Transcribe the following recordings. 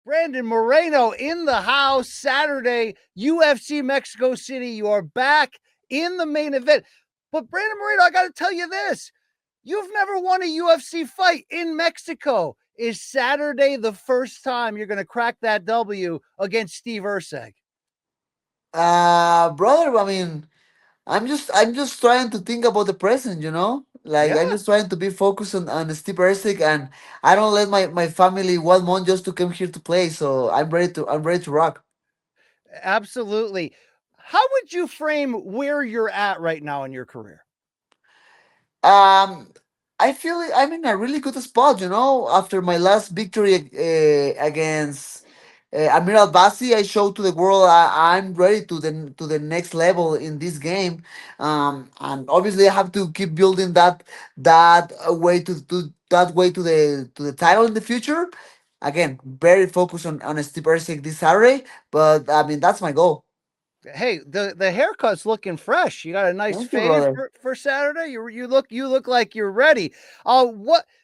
Brandon Moreno in the house Saturday, UFC Mexico City. You are back in the main event. But Brandon Moreno, I got to tell you this. You've never won a UFC fight in Mexico. Is Saturday the first time you're going to crack that W against Steve Erceg? Brother, I mean, I'm just trying to think about the present, you know? Like I'm Yeah, just trying to be focused on Steve Erceg, and I don't let my family 1 month just to come here to play. So I'm ready to rock. absolutely. How would you frame where you're at right now in your career? Um, I feel I'm in a really good spot, you know. After my last victory against Amiral Basi, I showed to the world I'm ready to the next level in this game, and obviously I have to keep building that way to the title in the future. Again, very focused on Steve Erceg this Saturday, but I mean that's my goal. Hey, the haircut's looking fresh. You got a nice Thank you, fade brother. for Saturday. You look like you're ready.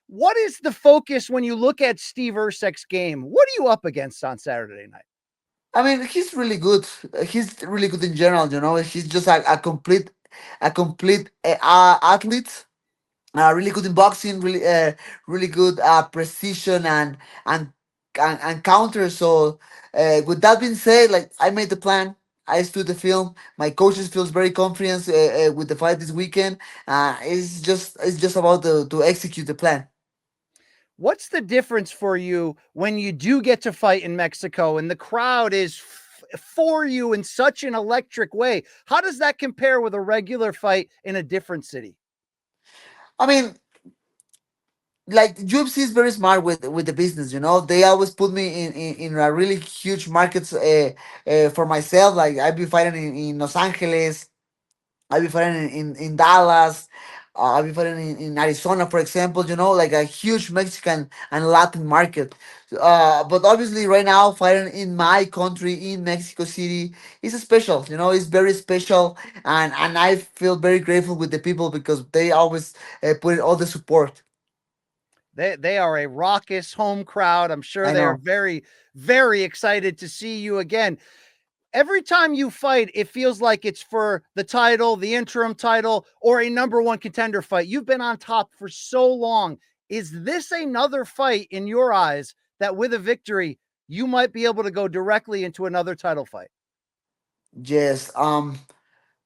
What is the focus when you look at Steve Erceg's game? What are you up against on Saturday night? I mean, he's really good. He's really good in general. You know, he's just a complete athlete. Really good in boxing. Really good precision and counter. So, with that being said, like I made the plan. I stood the film. My coaches feels very confident with the fight this weekend. It's just about to execute the plan. What's the difference for you when you do get to fight in Mexico and the crowd is for you in such an electric way? How does that compare with a regular fight in a different city? I mean, like UFC is very smart with the business. You know, they always put me in a really huge markets for myself. Like I've been fighting in Los Angeles, I've been fighting in Dallas, I've been fighting in Arizona, for example. You know, like a huge Mexican and Latin market. But obviously, right now, fighting in my country in Mexico City is special. You know, it's very special, and I feel very grateful with the people because they always put in all the support. They are a raucous home crowd. I'm sure I they are know. very excited to see you again. Every time you fight, it feels like it's for the title, the interim title, or a number one contender fight. You've been on top for so long. Is this another fight in your eyes that with a victory, you might be able to go directly into another title fight? Yes.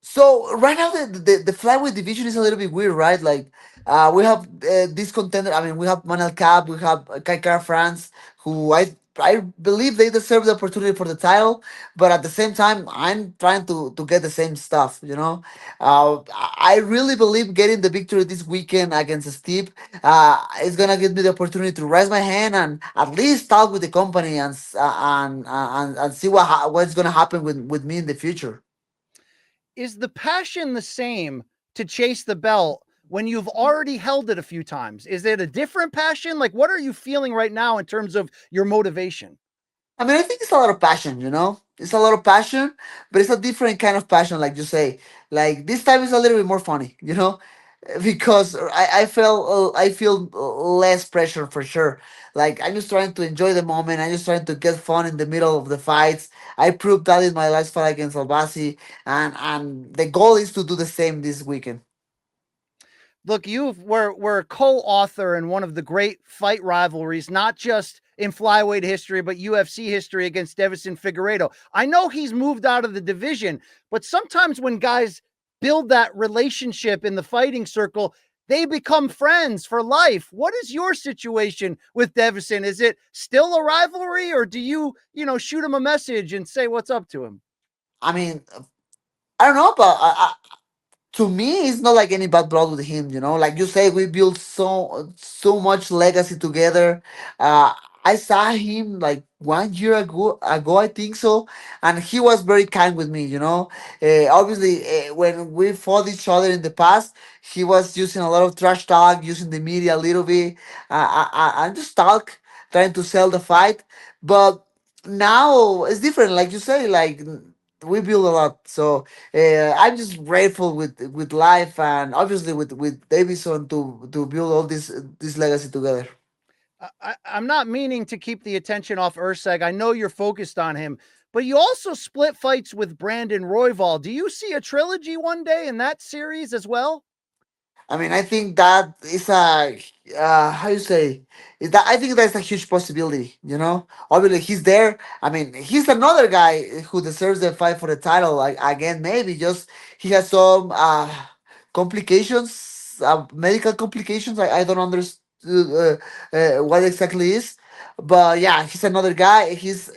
So right now the flyweight division is a little bit weird, right? Like, we have this contender. I mean, we have Manel Cap, we have Kaikar France, who I believe they deserve the opportunity for the title, but at the same time, I'm trying to get the same stuff. You know, I really believe getting the victory this weekend against Steve is gonna give me the opportunity to raise my hand and at least talk with the company and see what's gonna happen with me in the future. Is the passion the same to chase the belt when you've already held it a few times? Is it a different passion? Like, what are you feeling right now in terms of your motivation? I mean, I think it's a lot of passion, you know? It's a lot of passion, but it's a different kind of passion, like you say. Like, this time is a little bit more funny, you know? Because I feel less pressure for sure. Like, I'm just trying to enjoy the moment. I'm just trying to get fun in the middle of the fights. I proved that in my last fight against Albasi, and the goal is to do the same this weekend. Look, we're a co-author in one of the great fight rivalries, not just in flyweight history, but UFC history against Davison Figueiredo. I know he's moved out of the division, but sometimes when guys build that relationship in the fighting circle, they become friends for life. What is your situation with Davison? Is it still a rivalry, or do you shoot him a message and say what's up to him? I mean, I don't know, but to me it's not like any bad blood with him, you know, like you say, we built so much legacy together. uh I saw him like 1 year ago, I think so, and he was very kind with me, you know. Obviously, when we fought each other in the past, he was using a lot of trash talk, using the media a little bit. I just talk, trying to sell the fight, but now it's different, like you say, like we build a lot. So I'm just grateful with life, and obviously with Davison to build all this legacy together. I'm not meaning to keep the attention off Erceg. I know you're focused on him, but you also split fights with Brandon Royval. Do you see a trilogy one day in that series as well? I mean, I think that is a how you say is that I think that's a huge possibility. You know, obviously he's there. I mean, he's another guy who deserves the fight for the title. Like again, maybe just he has some complications, medical complications. I don't understand what exactly is. But yeah, he's another guy. He's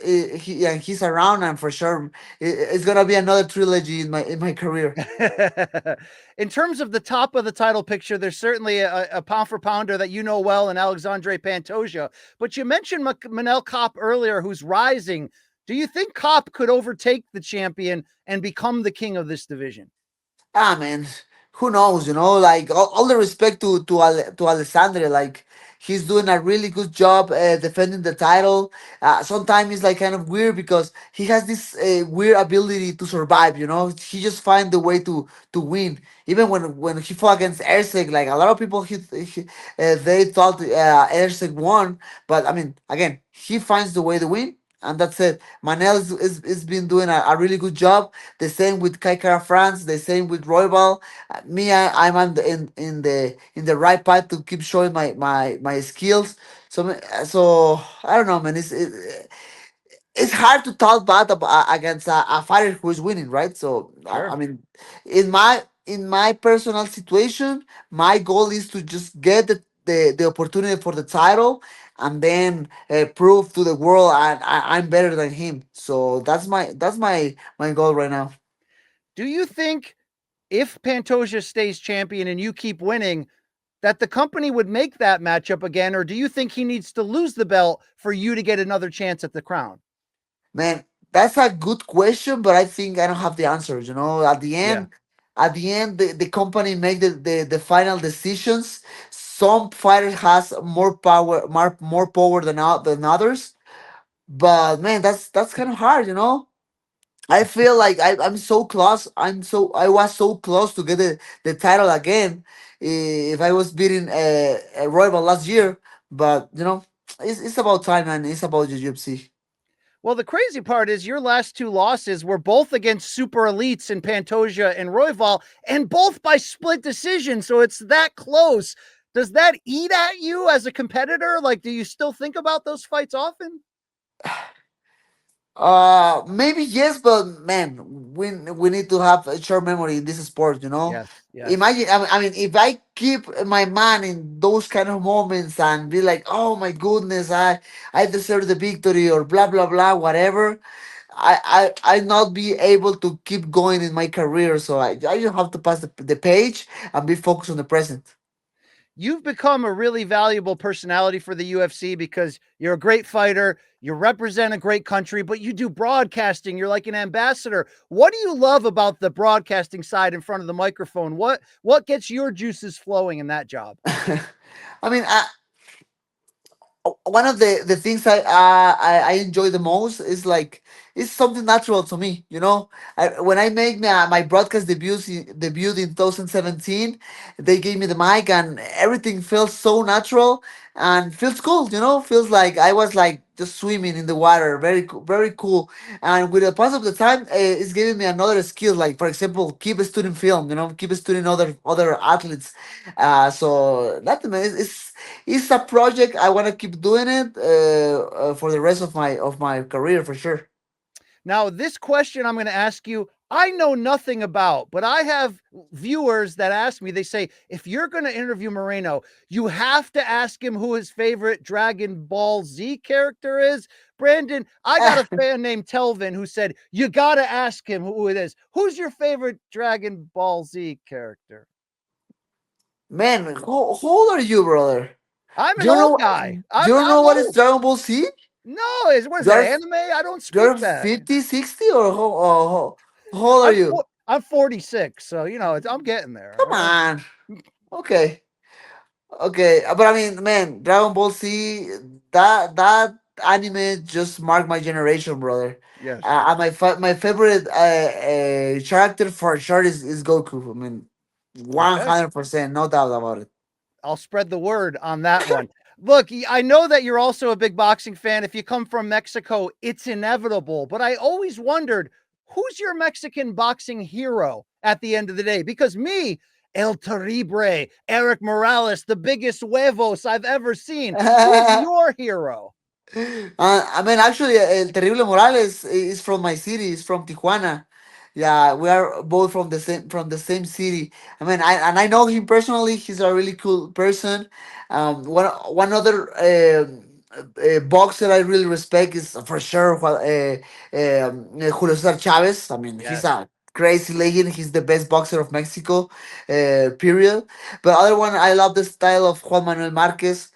around, and for sure, it's gonna be another trilogy in my career. In terms of the top of the title picture, there's certainly a pound for pounder that you know well in Alexandre Pantoja. But you mentioned Manel Kopp earlier, who's rising. Do you think Kopp could overtake the champion and become the king of this division? Man, who knows? You know, like all the respect to Alessandre, like he's doing a really good job defending the title. Sometimes it's like kind of weird because he has this weird ability to survive. You know, he just find the way to win. Even when he fought against Erceg, like a lot of people, they thought Erceg won, but I mean, again, he finds the way to win. And that's it. Manel is been doing a really good job. The same with Kaikara France. The same with Roybal. I'm in the right path to keep showing my skills. So I don't know, man. It's hard to talk bad against a fighter who is winning, right? So I Sure. mean, in my personal situation, my goal is to just get the opportunity for the title and then prove to the world I'm better than him. So that's my goal right now. Do you think if Pantoja stays champion and you keep winning, that the company would make that matchup again, or do you think he needs to lose the belt for you to get another chance at the crown? Man, that's a good question, but I think I don't have the answers. You know, Yeah. at the end, the company make the final decisions. Some fighter has more power than others. But man, that's kind of hard. You know, I feel like I'm so close. I was so close to get the title again. If I was beating Royal last year, but you know, it's about time, man. It's about the UFC. Well, the crazy part is your last two losses were both against super elites in Pantoja and Royval, and both by split decision. So it's that close. Does that eat at you as a competitor? Like, do you still think about those fights often? Maybe yes, but man, we need to have a short memory in this sport. You know, Yes, yes. imagine. I mean, if I keep my mind in those kind of moments and be like, oh my goodness, I deserve the victory or blah blah blah, whatever. I not be able to keep going in my career. So I just have to pass the page and be focused on the present. You've become a really valuable personality for the UFC because you're a great fighter, you represent a great country, but you do broadcasting. You're like an ambassador. What do you love about the broadcasting side in front of the microphone? What gets your juices flowing in that job? I mean, one of the things I enjoy the most is like it's something natural to me. You know, when I make my broadcast debut in 2017, they gave me the mic and everything feels so natural and feels cool. You know, feels like I was like just swimming in the water. Very cool. And with the pass of the time, it's giving me another skill. Like for example, keep studying film. You know, keep studying other athletes. So that man it's a project I want to keep doing it for the rest of my career for sure. Now, this question I'm going to ask you, I know nothing about, but I have viewers that ask me, they say, if you're going to interview Moreno, you have to ask him who his favorite Dragon Ball Z character is. Brandon, I got a fan named Telvin who said, you got to ask him who it is. Who's your favorite Dragon Ball Z character? Man, how old are you, brother? I'm Do an you old know? guy. Do I'm you I'm know what is old. Dragon Ball Z? No, is what is that You're anime? I don't you're speak that. 50, 60, or how old are you? I'm 46, so I'm getting there. Come on. Okay. Okay, but I mean, man, Dragon Ball Z, that anime just marked my generation, brother. Yes. And my favorite character for sure is Goku. I mean, one Okay. hundred percent, no doubt about it. I'll spread the word on that one. Look, I know that you're also a big boxing fan. If you come from Mexico, it's inevitable. But I always wondered, who's your Mexican boxing hero at the end of the day? Because me, El Terrible, Eric Morales, the biggest huevos I've ever seen. Who's your hero? I mean, actually, El Terrible Morales is from my city. He's from Tijuana. Yeah, we are both from the same city. I mean, I know him personally. He's a really cool person. One other boxer I really respect is for sure Julio Cesar Chavez. I mean, he's Yes. a crazy legend. He's the best boxer of Mexico. Period. But other one, I love the style of Juan Manuel Marquez.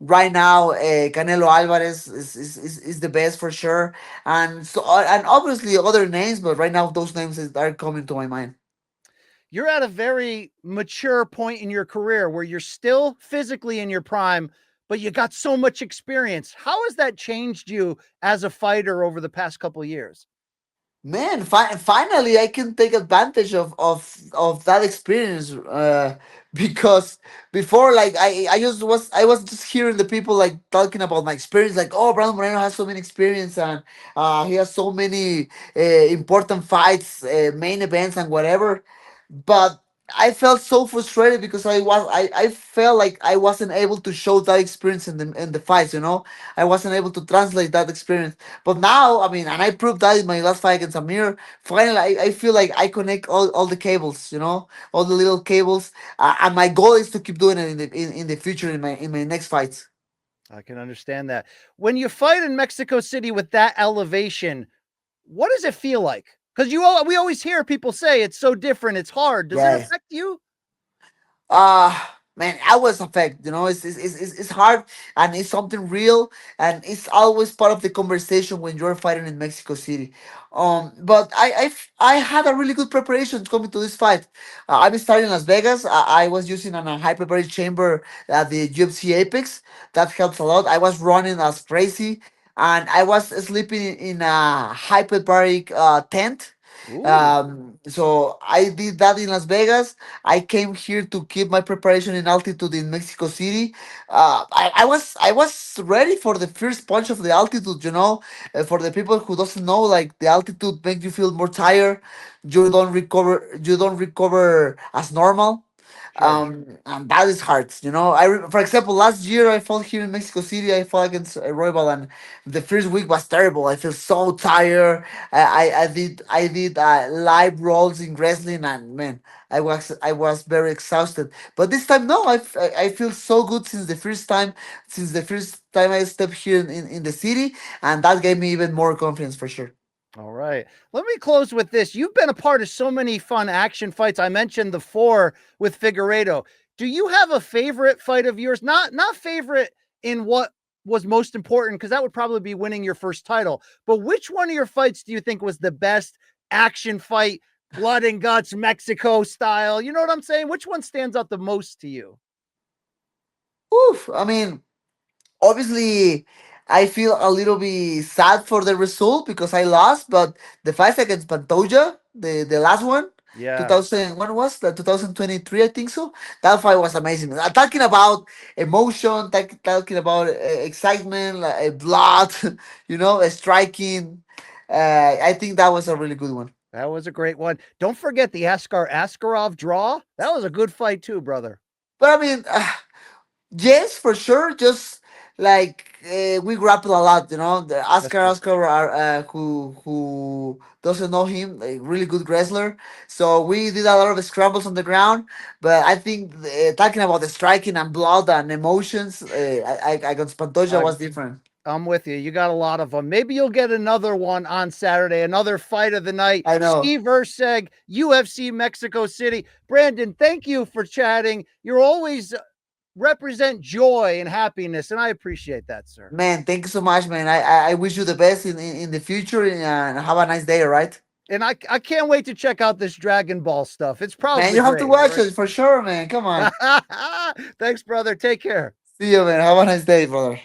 Right now, Canelo Alvarez is the best for sure, and so and obviously other names, but right now those are coming to my mind. You're at a very mature point in your career where you're still physically in your prime, but you got so much experience. How has that changed you as a fighter over the past couple of years? Man, finally I can take advantage of that experience. Because before, like I was just hearing the people like talking about my experience, like, oh, Brandon Moreno has so many experience, and he has so many important fights, main events and whatever. But I felt so frustrated because I felt like I wasn't able to show that experience in the fights, you know. I wasn't able to translate that experience. But now, I mean, and I proved that in my last fight against Amir. Finally, I feel like I connect all the cables, you know, all the little cables. And my goal is to keep doing it in the future in my next fights. I can understand that. When you fight in Mexico City with that elevation, what does it feel like? Because we always hear people say it's so different, it's hard. Does it Yeah. affect you? uh Man, I was affected, you know. It's hard, and it's something real, and it's always part of the conversation when you're fighting in Mexico City. But I had a really good preparation coming to this fight. I've been starting in Las Vegas. I was using a hyperbaric chamber at the UFC Apex. That helps a lot. I was running as crazy, and I was sleeping in a hyperbaric tent. Ooh. So I did that in Las Vegas. I came here to keep my preparation in altitude in Mexico City. I was ready for the first punch of the altitude. You know, for the people who doesn't know, like the altitude makes you feel more tired. You don't recover as normal. Sure. And that is hard. You know, for example, last year I fought here in Mexico City. I fought against Roybal, and the first week was terrible. I feel so tired. I did live rolls in wrestling, and man, I was very exhausted. But this time, no, I feel so good since the first time I stepped here in the city, and that gave me even more confidence for sure. All right. Let me close with this. You've been a part of so many fun action fights. I mentioned the four with Figueiredo. Do you have a favorite fight of yours? Not favorite in what was most important, because that would probably be winning your first title. But which one of your fights do you think was the best action fight, blood and guts, Mexico style? You know what I'm saying? Which one stands out the most to you? Oof, I mean, obviously I feel a little bit sad for the result because I lost, but the fight against Pantoja, the last one, Yeah. 2000, when was that? 2023, I think so. That fight was amazing. Talking about emotion, talking about excitement, like, blood, you know, striking. I think that was a really good one. That was a great one. Don't forget the Askar Askarov draw. That was a good fight too, brother. But I mean, yes, for sure. Just like we grapple a lot, you know. The Yes, Oscar sir. Oscar are, who doesn't know him, a really good wrestler. So we did a lot of scrambles on the ground. But I think talking about the striking and blood and emotions, I against Pantoja I was different. I'm with you. You got a lot of them. Maybe you'll get another one on Saturday, another fight of the night. I know, Steve Erceg, UFC Mexico City. Brandon, thank you for chatting. You're always represent joy and happiness, and I appreciate that, sir. man. Thank you so much, man. I wish you the best in the future, and have a nice day. All right, And I can't wait to check out this Dragon Ball stuff. It's man. probably You have to great. All watch right. it for sure, man. Come on. Thanks, brother. Take care. See you, man. Have a nice day, brother.